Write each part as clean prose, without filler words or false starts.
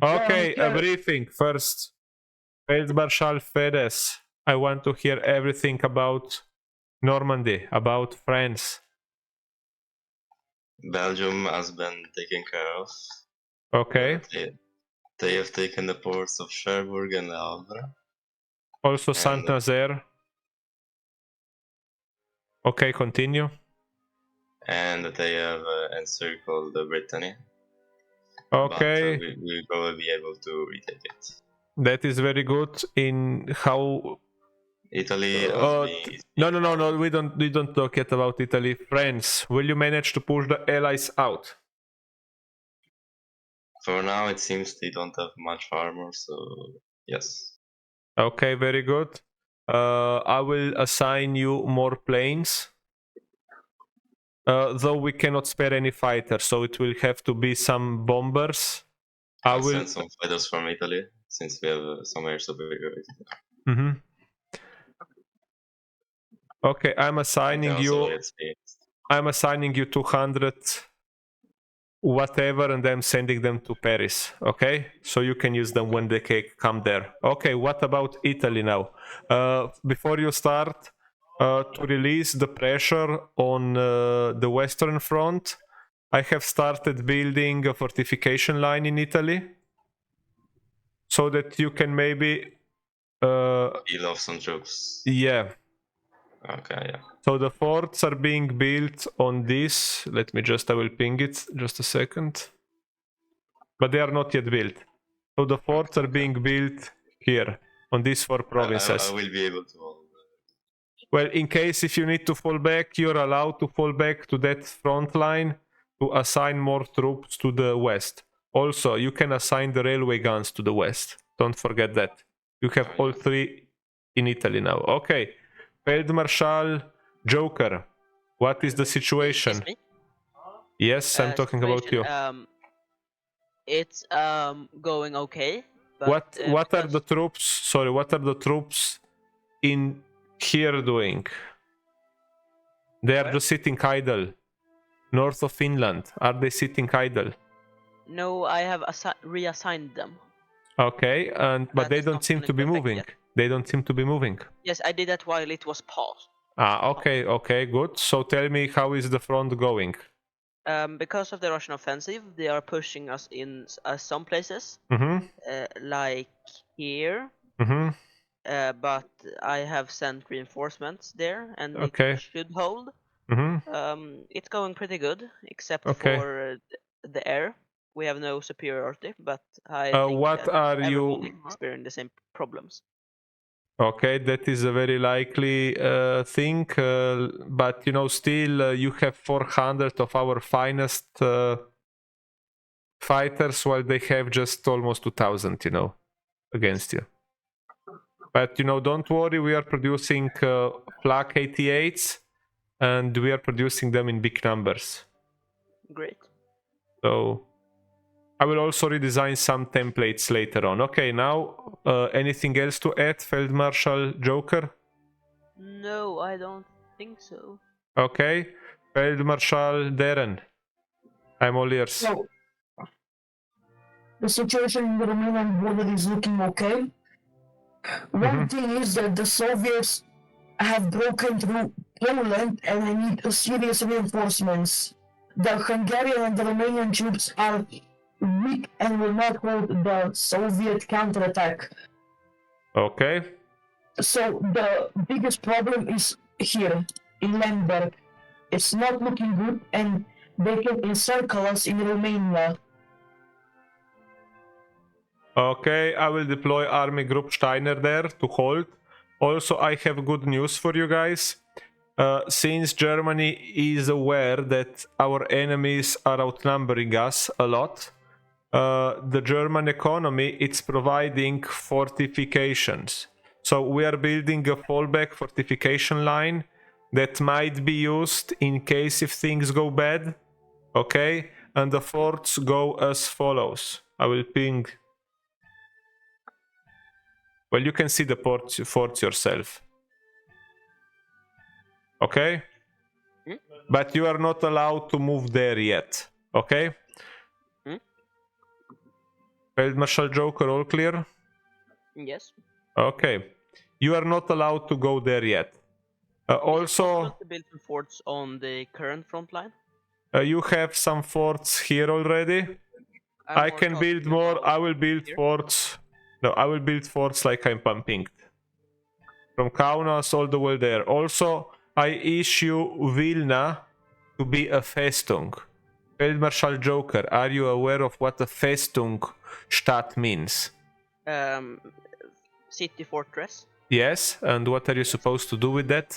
yeah. Okay, a briefing first. Field Marshal Fedes, I want to hear everything about Normandy, about France. Belgium has been taken care of. Okay. They have taken the ports of Cherbourg and Havre. Also Saint-Nazaire. Okay, continue. And they have encircled Brittany. Okay. But we will be able to retake it. That is very good. In how Italy no, we don't talk yet about Italy. France, will you manage to push the allies out? For now it seems they don't have much armor, so yes. Okay, very good. I will assign you more planes. Though we cannot spare any fighters, so it will have to be some bombers. I'll send some fighters from Italy, since we have some air superiority. Okay, I'm assigning you 200 whatever, and I'm sending them to Paris. Okay, so you can use them when they come there. Okay, what about Italy now? Before you start, to release the pressure on the Western Front, I have started building a fortification line in Italy, so that you can maybe peel off some troops. Yeah. Okay, yeah. So the forts are being built on this. Let me I will ping it just a second. But they are not yet built. So the forts are being built here on these 4 provinces. I will be able to hold. Well, in case if you need to fall back, you're allowed to fall back to that front line to assign more troops to the west. Also, you can assign the railway guns to the west. Don't forget that. You have all 3 in Italy now. Okay. Field Marshal Joker, what is the situation? Yes, I'm talking about you. It's going okay. But what are the troops? Sorry, what are the troops in here doing? They are just sitting idle. North of Finland, are they sitting idle? No, I have reassigned them. Okay, but they don't seem to be moving. Yet. They don't seem to be moving. Yes, I did that while it was paused. Okay, good. So tell me, how is the front going? Because of the Russian offensive, they are pushing us in some places, like here. But I have sent reinforcements there, and it should hold. It's going pretty good, except for the air. We have no superiority, but I think what are everyone you experiencing the same problems. Okay, that is a very likely thing, but still you have 400 of our finest fighters, while they have just almost 2,000, against you. But don't worry, we are producing Flak 88s, and we are producing them in big numbers. Great. So I will also redesign some templates later on. Okay, now anything else to add, Field Marshal Joker? No, I don't think so. Okay, Field Marshal Darren, I'm all ears. So, the situation in the Romanian border is looking okay. One thing is that the Soviets have broken through Poland and I need a serious reinforcements. The Hungarian and the Romanian troops are weak and will not hold the Soviet counterattack. Okay. So the biggest problem is here in Lemberg. It's not looking good and they can encircle us in Romania. Okay, I will deploy Army Group Steiner there to hold. Also, I have good news for you guys. Since Germany is aware that our enemies are outnumbering us a lot, the German economy it's providing fortifications. So we are building a fallback fortification line that might be used in case if things go bad. Okay, and the forts go as follows. I will ping. Well, you can see the forts yourself. Okay? But you are not allowed to move there yet. Okay? Field Marshal Joker, all clear? Yes. Okay. You are not allowed to go there yet. Is it Also, possible to build some forts on the current front line? you have some forts here already. I'm I more can build talking more. about I will build here. forts. No, I will build forts like I'm pumping. From Kaunas all the way there. Also, I issue Vilna to be a Festung. Feldmarschall Joker, are you aware of what a Festung Stadt means? City fortress. Yes, and what are you supposed to do with that?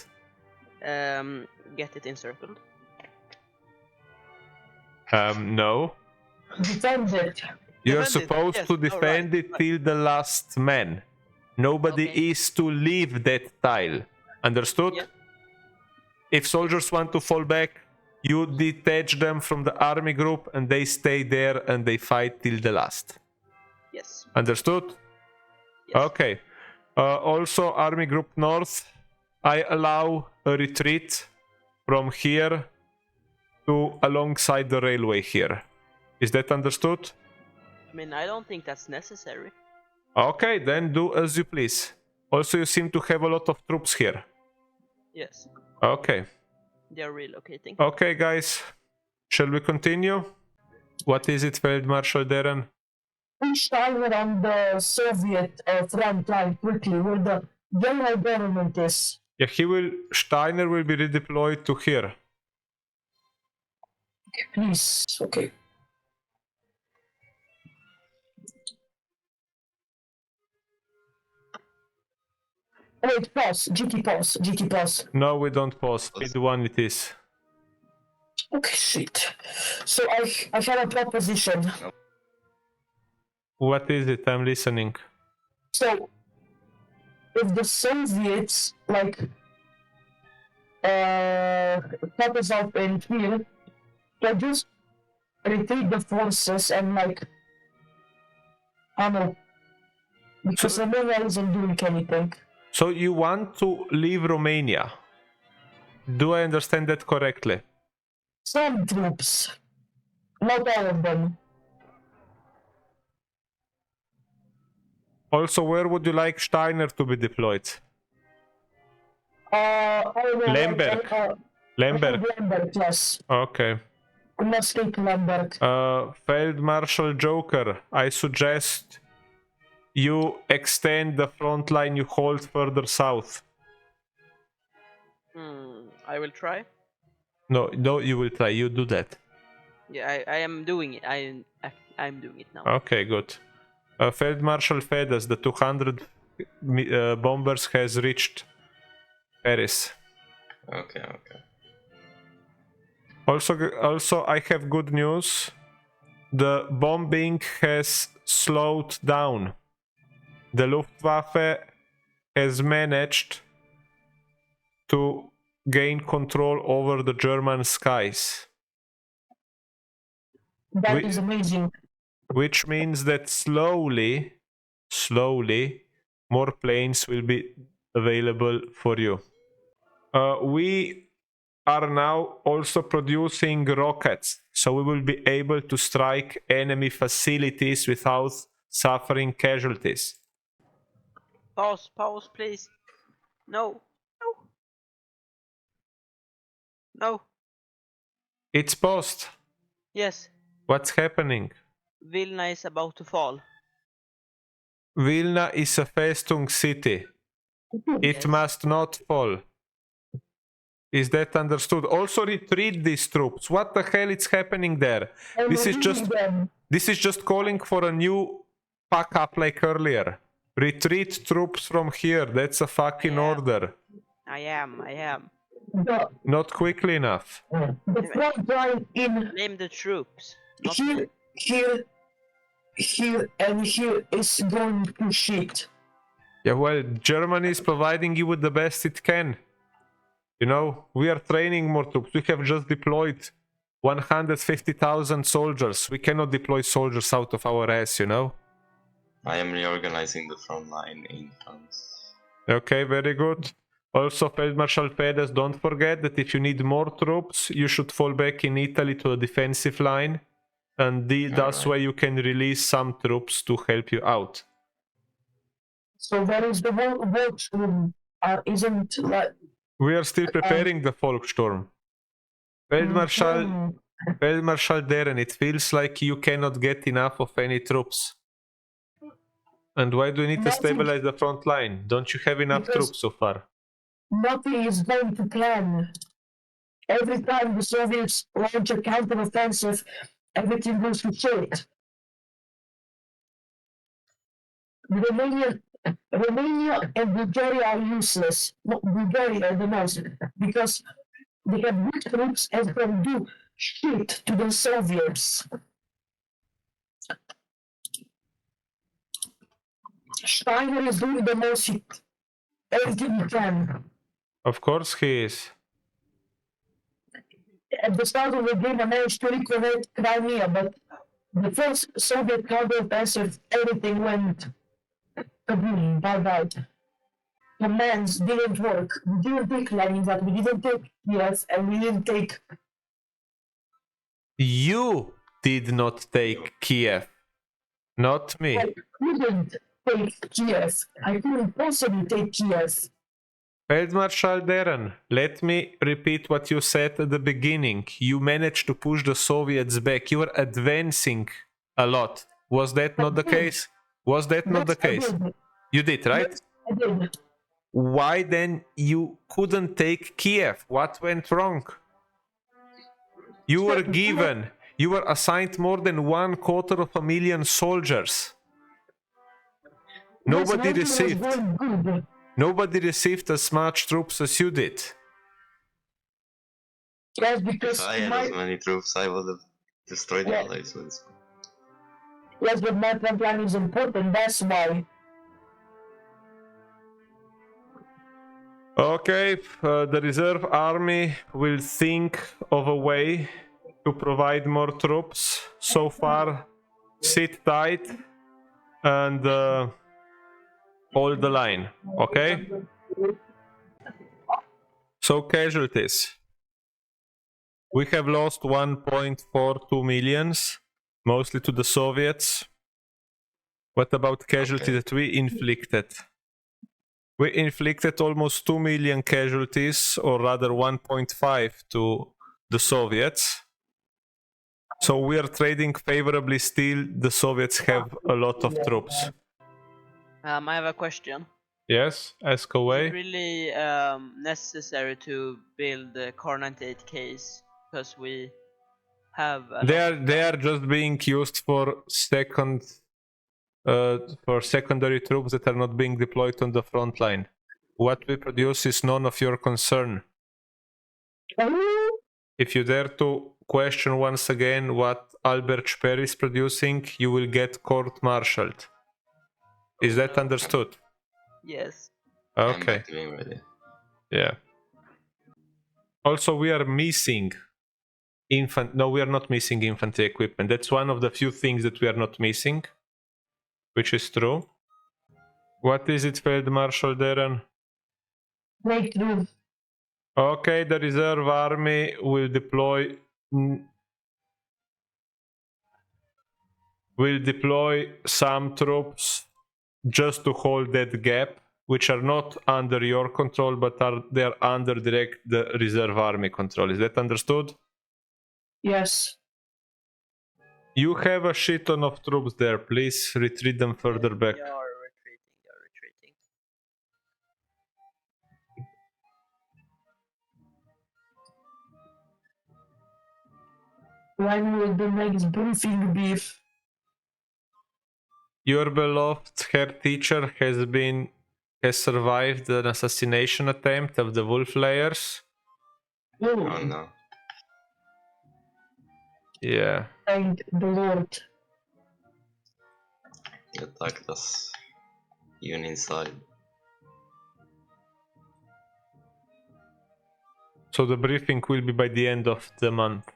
Get it encircled. No. Defend it. You're Defend it, supposed yes. to Oh, defend right, it right. till the last man. Nobody Okay. is to leave that tile. Understood? Yeah. If soldiers want to fall back, you detach them from the army group and they stay there and they fight till the last. Yes. Understood? Yes. Okay. Also, Army Group North, I allow a retreat from here to alongside the railway here. Is that understood? I mean, I don't think that's necessary. Okay, then do as you please. Also, you seem to have a lot of troops here. Yes. Okay. They're relocating. Okay, guys. Shall we continue? What is it, Field Marshal Darren? Push Steiner on the Soviet front line quickly, where the general government is. Yeah, Steiner will be redeployed to here. Please, okay. Wait, pause. GT pause. No, we don't pause. Speed 1 it is. Okay, shit. So I have a proposition. What is it? I'm listening. So, if the Soviets, like, cut us off in here, they just retreat the forces and, like, I don't know, because Romania isn't doing anything. So you want to leave Romania? Do I understand that correctly? Some troops, not all of them. Also, where would you like Steiner to be deployed? I don't know. Lemberg. Lemberg. Lemberg, yes. Okay. Let's take Lemberg. Field Marshal Joker, I suggest you extend the front line you hold further south. I will try. No, you will try. You do that. Yeah, I am doing it. I'm doing it now. Okay, good. Field Marshal Fedas, the 200 bombers has reached Paris. Okay. Also, I have good news. The bombing has slowed down. The Luftwaffe has managed to gain control over the German skies. That is amazing. Which means that slowly, more planes will be available for you. We are now also producing rockets, so we will be able to strike enemy facilities without suffering casualties. Pause, please. No. It's paused. Yes. What's happening? Vilna is about to fall. Vilna is a Festung city. It Yes. must not fall. Is that understood? Also retreat these troops. What the hell is happening there? This is just calling for a new pack up like earlier. Retreat troops from here. That's a fucking order. I am. Not quickly enough. The front line in Name the troops. Not here, and here is going to shit. Yeah, well, Germany is providing you with the best it can. You know, we are training more troops. We have just deployed 150,000 soldiers. We cannot deploy soldiers out of our ass, you know? I am reorganizing the front line in France. Okay, very good. Also, Field Marshal Fedes, don't forget that if you need more troops, you should fall back in Italy to a defensive line. and thus way you can release some troops to help you out. So there is the Volksturm. Isn't like We are still preparing the Volkssturm. Feldmarschall Deren, it feels like you cannot get enough of any troops. And why do you need to stabilize the front line? Don't you have enough troops so far? Nothing is going to plan. Every time the Soviets launch a counteroffensive, everything goes to shit. Romania and Bulgaria are useless. No, Bulgaria the most, because they have weak troops and can do shit to the Soviets. Steiner is doing the most everything he can. Of course he is. At the start of the game, I managed to reconnect Crimea, but the first Soviet counteroffensive, everything went kaboom, bye-bye. Commands didn't work. We didn't take Leningrad, we didn't take Kiev, and we didn't take... You did not take Kiev, not me. I couldn't take Kiev. I couldn't possibly take Kiev. Feldmarschall Deren, let me repeat what you said at the beginning. You managed to push the Soviets back. You were advancing a lot. Was that not the case? Was that not the case? You did, right? Yes, I did. Why then you couldn't take Kiev? What went wrong? You were assigned more than 250,000 soldiers. Nobody received as much troops as you did. Yes, because if I had as many troops, I would have destroyed the Allies. Yes, but my plan is important, that's why. Okay, the reserve army will think of a way to provide more troops. So far, sit tight and hold the line, okay? So casualties. We have lost 1.42 millions, mostly to the Soviets. What about casualties that we inflicted? We inflicted almost 2 million casualties, or rather 1.5 to the Soviets. So we are trading favorably still. The Soviets have a lot of troops. I have a question. Yes, ask away. Is it really necessary to build the Car 98Ks? Because we have They are just being used for secondary troops that are not being deployed on the front line. What we produce is none of your concern. If you dare to question once again what Albert Speer is producing, you will get court-martialed. Is that understood? Yes. Okay. I'm being ready. Yeah. Also, we are missing No, we are not missing infantry equipment. That's one of the few things that we are not missing, which is true. What is it, Feldmarschall Deren? Breakthrough. Okay, the reserve army will deploy some troops just to hold that gap, which are not under your control, but they are under the reserve army control. Is that understood? Yes. You have a shit ton of troops there. Please retreat them further back. They are retreating. When will the next briefing be? Your beloved head teacher has survived an assassination attempt of the Wolf Layers. Oh no. Yeah. Thank the Lord. He attacked us. Even inside. So the briefing will be by the end of the month.